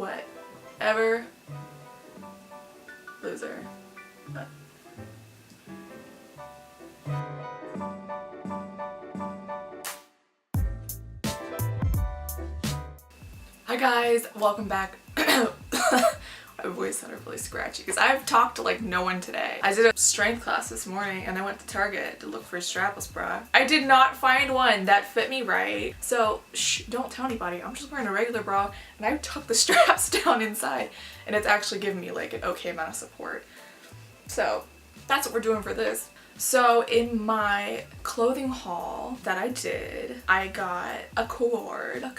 whatever. Loser. Hi guys, welcome back. My voice sounded really scratchy because I've talked to like no one today. I did a strength class this morning and I went to Target to look for a strapless bra. I did not find one that fit me right. So shh, don't tell anybody. I'm just wearing a regular bra and I tucked the straps down inside and it's actually giving me like an okay amount of support. So that's what we're doing for this. So in my clothing haul that I did, I got a coordinating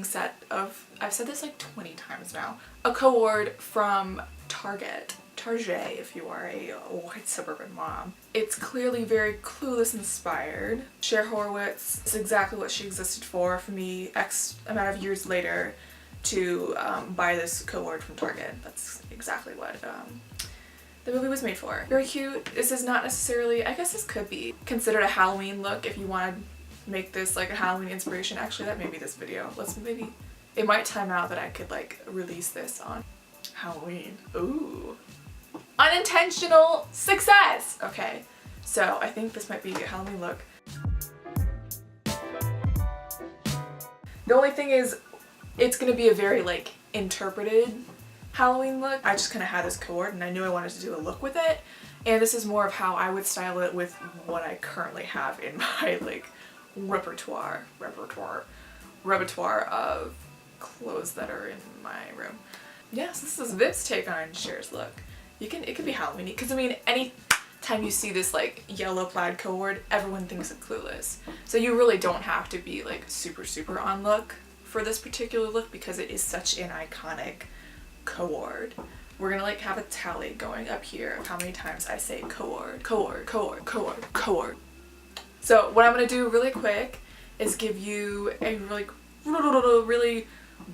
set of, I've said this like 20 times now, a coord from Target if you are a white suburban mom. It's clearly very Clueless inspired. Cher Horowitz is exactly what she existed for me X amount of years later to buy this coord from Target. That's exactly what the movie was made for. Very cute. This is not necessarily, I guess this could be considered a Halloween look if you want to make this like a Halloween inspiration. Actually, that may be this video. Maybe, it might time out that I could like release this on Halloween. Ooh. Unintentional success! Okay, so I think this might be a Halloween look. The only thing is, it's gonna be a very like interpreted Halloween look. I just kind of had this coord and I knew I wanted to do a look with it, and this is more of how I would style it with what I currently have in my like repertoire of clothes that are in my room. Yes, this is Viv's take on Cher's look. It could be Halloween because I mean any time you see this like yellow plaid coord, everyone thinks of Clueless. So you really don't have to be like super on look for this particular look because it is such an iconic coord. We're gonna like have a tally going up here of how many times I say coord. So what I'm gonna do really quick is give you a really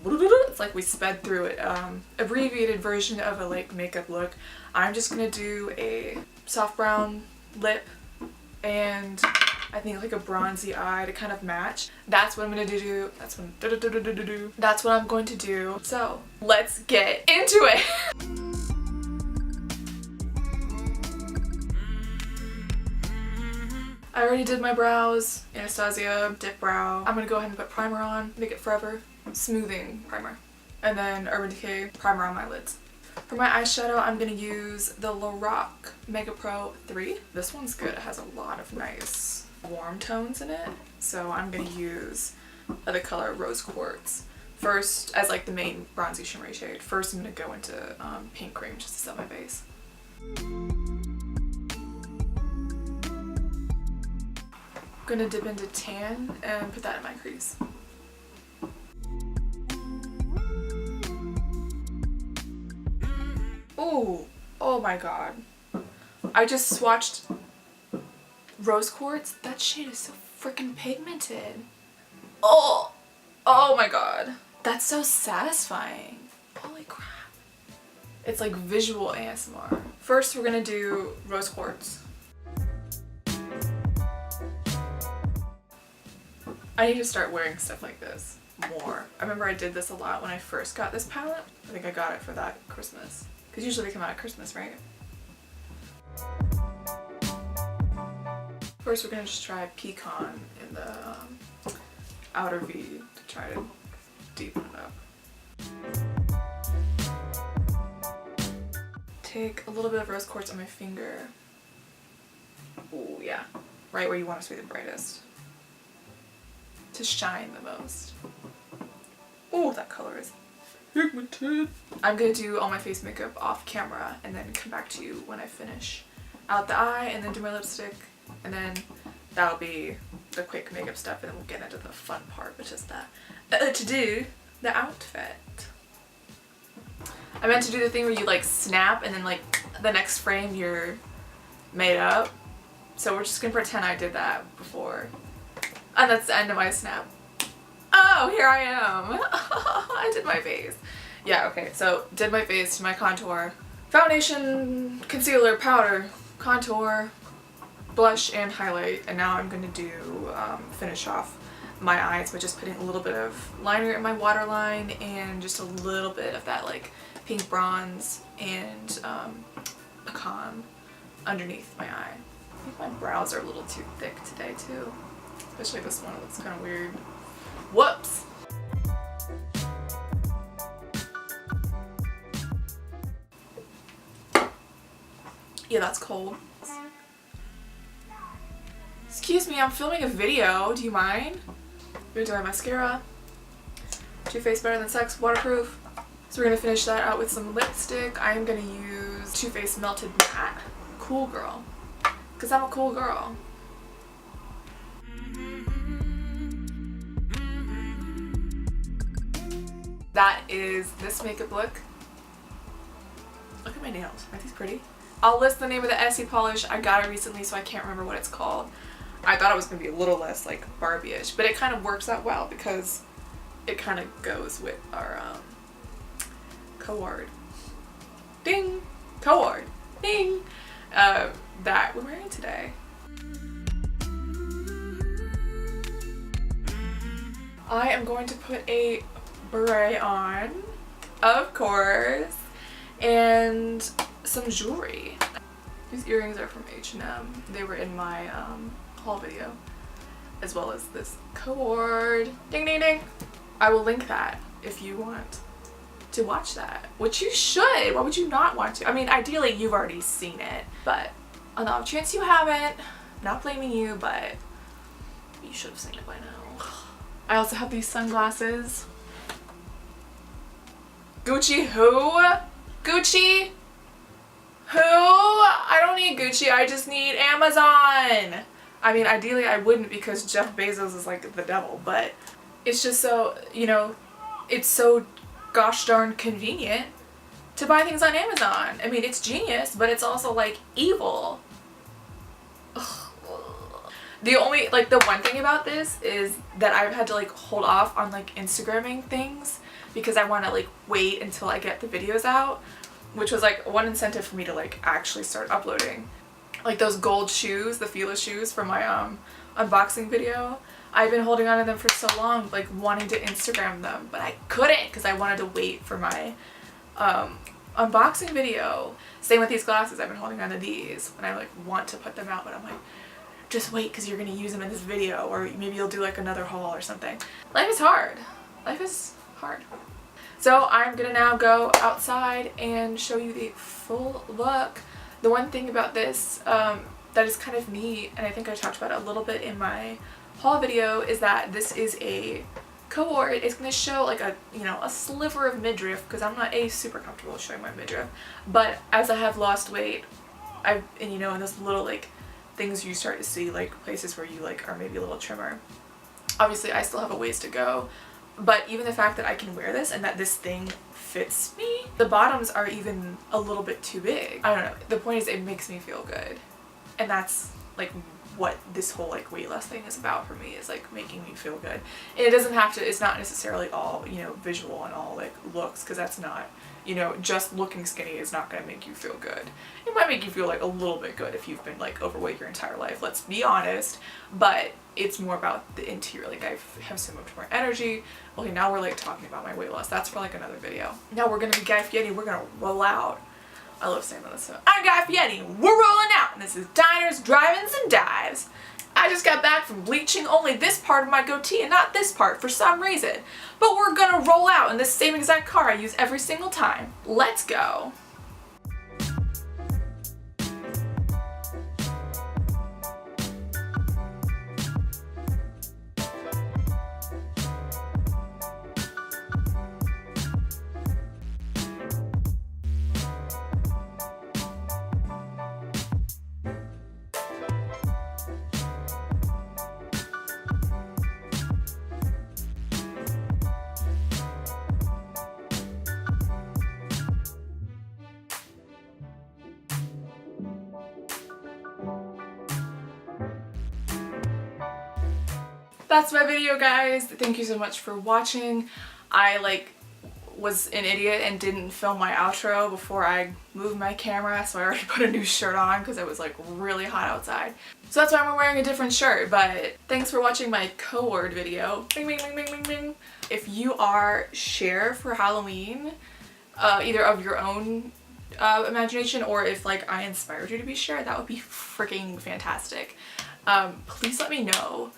it's like we sped through it, abbreviated version of a like makeup look. I'm just gonna do a soft brown lip and I think like a bronzy eye to kind of match. That's what I'm gonna do. That's what I'm going to do. So let's get into it. I already did my brows, Anastasia, Dipbrow. I'm gonna go ahead and put primer on, Make It Forever smoothing primer, and then Urban Decay primer on my lids. For my eyeshadow, I'm gonna use the Lorac Mega Pro 3. This one's good. It has a lot of nice warm tones in it. So I'm gonna use the color Rose Quartz first as like the main bronzy shimmery shade. First I'm gonna go into pink cream just to set my base. I'm gonna dip into tan and put that in my crease. Ooh, oh my god. I just swatched Rose Quartz. That shade is so freaking pigmented. Oh my god. That's so satisfying. Holy crap. It's like visual ASMR. First we're gonna do Rose Quartz. I need to start wearing stuff like this more. I remember I did this a lot when I first got this palette. I think I got it for that Christmas. Because usually they come out at Christmas, right? First we're going to just try Pecan in the outer V to try to deepen it up. Take a little bit of Rose Quartz on my finger. Ooh, yeah. Right where you want it to be the brightest. To shine the most. Oh, that color is pigmented. I'm gonna do all my face makeup off camera and then come back to you when I finish out the eye and then do my lipstick, and then that'll be the quick makeup stuff, and then we'll get into the fun part, which is to do the outfit. I meant to do the thing where you like snap and then like the next frame you're made up. So we're just gonna pretend I did that before. And that's the end of my snap. Oh, here I am. I did my face. Yeah, okay, so did my face, my contour. Foundation, concealer, powder, contour, blush, and highlight. And now I'm gonna do, finish off my eyes by just putting a little bit of liner in my waterline and just a little bit of that like pink bronze and pecan underneath my eye. I think my brows are a little too thick today too, especially this one. It looks kind of weird. Whoops! Yeah, that's cold. Excuse me, I'm filming a video. Do you mind? I'm gonna do my mascara. Too Faced Better Than Sex, waterproof. So we're gonna finish that out with some lipstick. I'm gonna use Too Faced Melted Matte. Cool girl. Cause I'm a cool girl. That is this makeup look. Look at my nails. Aren't these pretty? I'll list the name of the Essie polish. I got it recently, so I can't remember what it's called. I thought it was going to be a little less like Barbie-ish, but it kind of works out well because it kind of goes with our coord. Ding! Coord. Ding! That we're wearing today. I am going to put a beret on, of course, and some jewelry. These earrings are from H&M. They were in my haul video, as well as this coord. Ding ding ding! I will link that if you want to watch that, which you should. Why would you not want to? I mean, ideally you've already seen it, but on the off chance you haven't, not blaming you, but you should have seen it by now. I also have these sunglasses. Gucci who? Gucci who? I don't need Gucci, I just need Amazon. I mean, ideally I wouldn't because Jeff Bezos is like the devil, but it's just so, you know, it's so gosh darn convenient to buy things on Amazon. I mean, it's genius, but it's also like evil. Ugh. The only, like, the one thing about this is that I've had to like hold off on like Instagramming things because I want to like wait until I get the videos out, which was like one incentive for me to like actually start uploading. Like those gold shoes, the Fila shoes from my unboxing video. I've been holding on to them for so long, like wanting to Instagram them, but I couldn't because I wanted to wait for my unboxing video. Same with these glasses. I've been holding on to these and I like want to put them out, but I'm like, just wait because you're going to use them in this video, or maybe you'll do like another haul or something. Life is hard. Life is hard. So I'm going to now go outside and show you the full look. The one thing about this that is kind of neat, and I think I talked about it a little bit in my haul video, is that this is a coord. It's going to show like a, you know, a sliver of midriff because I'm not super comfortable showing my midriff. But as I have lost weight, and you know, in those little like things you start to see, like places where you like are maybe a little trimmer. Obviously I still have a ways to go, but even the fact that I can wear this and that this thing fits me, the bottoms are even a little bit too big. I don't know. The point is it makes me feel good. And that's like what this whole like weight loss thing is about for me, is like making me feel good. And it doesn't have to, it's not necessarily all, you know, visual and all like looks, because that's not, you know, just looking skinny is not going to make you feel good. It might make you feel like a little bit good if you've been like overweight your entire life, let's be honest, but it's more about the interior. Like I have so much more energy. Okay, now we're like talking about my weight loss. That's for like another video. Now we're going to be Guy Fieri. We're going to roll out. I love saying that. So I'm Guy Fieri. We're rolling out, and this is Diners, Drive-Ins, and Dives. I just got back from bleaching only this part of my goatee and not this part for some reason. But we're gonna roll out in this same exact car I use every single time. Let's go. That's my video, guys. Thank you so much for watching. I like was an idiot and didn't film my outro before I moved my camera, so I already put a new shirt on because it was like really hot outside. So that's why I'm wearing a different shirt, but thanks for watching my coord video. Bing, bing, bing, bing, bing, bing. If you are Cher for Halloween, either of your own imagination, or if like I inspired you to be Cher, that would be freaking fantastic. Please let me know.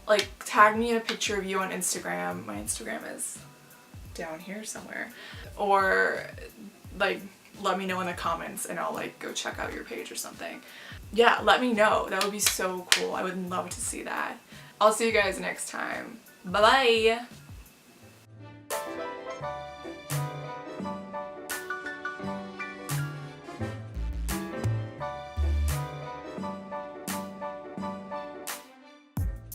Like, tag me in a picture of you on Instagram. My Instagram is down here somewhere. Or like let me know in the comments and I'll like go check out your page or something. Yeah, let me know. That would be so cool. I would love to see that. I'll see you guys next time. Bye bye!